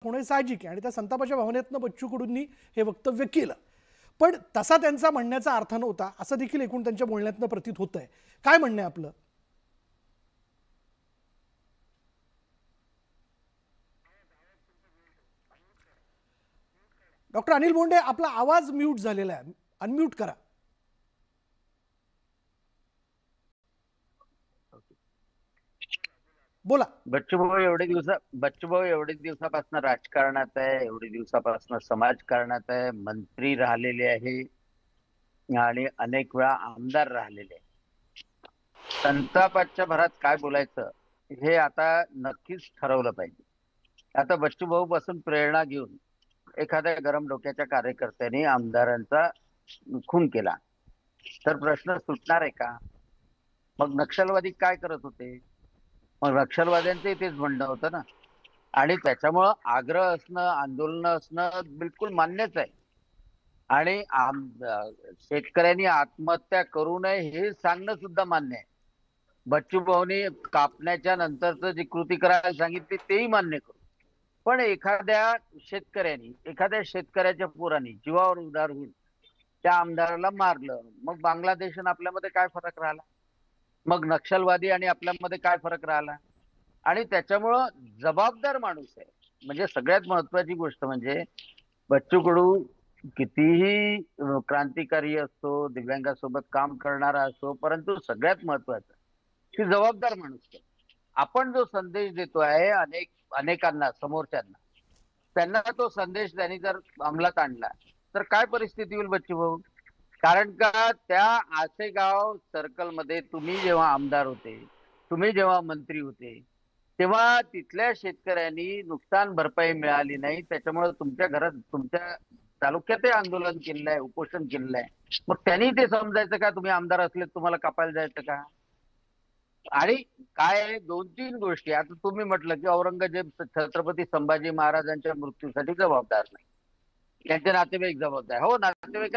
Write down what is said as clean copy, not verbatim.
होणे साहजिक आहे आणि त्या संतापाच्या भावनेतनं बच्चू कडूंनी हे वक्तव्य केलं. पण तसा त्यांचा म्हणण्याचा अर्थ नव्हता असं देखील एकूण त्यांच्या बोलण्यातनं प्रतीत होतंय. काय म्हणणं आहे आपलं? डॉक्टर अनिल बोंडे, आपला आवाज म्यूट झालेला आहे, अनम्यूट करा. बोला. बच्चू भाऊ एवढे दिवसापासून राजकारणात आहे, एवढे दिवसापासून समाजकारणात आहे, मंत्री राहिलेले आहे आणि अनेक वेळा आमदार राहिलेले आहे. संतापाच्या भरात काय बोलायचं हे आता नक्कीच ठरवलं पाहिजे. आता बच्चू भाऊ पासून प्रेरणा घेऊन एखाद्या गरम डोक्याच्या कार्यकर्त्यांनी आमदारांचा खून केला तर प्रश्न सुटणार आहे का? मग नक्षलवादी काय करत होते? मग नक्षलवाद्यांचं तेच म्हणणं होतं ना. आणि त्याच्यामुळं आग्रह असणं, आंदोलन असणं बिलकुल मान्यच आहे. आणि शेतकऱ्यांनी आत्महत्या करू नये हे सांगणं सुद्धा मान्य आहे. बच्चू भाऊनी कापण्याच्या नंतरच जी कृती करायला सांगितली तेही मान्य करू. पण एखाद्या शेतकऱ्याच्या पोरांनी जीवावर उदार होऊन त्या आमदाराला मारलं, मग बांगलादेश आणि आपल्यामध्ये काय फरक राहिला? मग नक्षलवादी आणि आपल्यामध्ये काय फरक राहिला? आणि त्याच्यामुळं जबाबदार माणूस आहे. म्हणजे सगळ्यात महत्वाची गोष्ट म्हणजे बच्चू कडू कितीही क्रांतिकारी असतो, दिव्यांगासोबत काम करणारा असतो, परंतु सगळ्यात महत्वाचं की जबाबदार माणूस आहे. आपण जो संदेश देतो आहे अनेकांना, समोरच्यांना, त्यांना तो संदेश त्यांनी जर अंमलात आणला तर काय परिस्थिती होईल बच्चू भाऊ? कारण का त्या आसेगाव सर्कल मध्ये तुम्ही जेव्हा आमदार होते, तुम्ही जेव्हा मंत्री होते, तेव्हा तिथल्या शेतकऱ्यांनी नुकसान भरपाई मिळाली नाही. त्याच्यामुळे तुमच्या घरात, तुमच्या तालुक्यात आंदोलन केलेलं आहे, उपोषण केलेलं आहे. मग त्यांनी ते समजायचं का तुम्ही आमदार असले तुम्हाला कापायला जायचं का? आणि काय आहे, 2-3 गोष्टी. आता तुम्ही म्हटलं की औरंगजेब छत्रपती संभाजी महाराजांच्या मृत्यूसाठी जबाबदार नाही, त्यांचे नातेवाईक जबाबदार. हो, नातेवाईक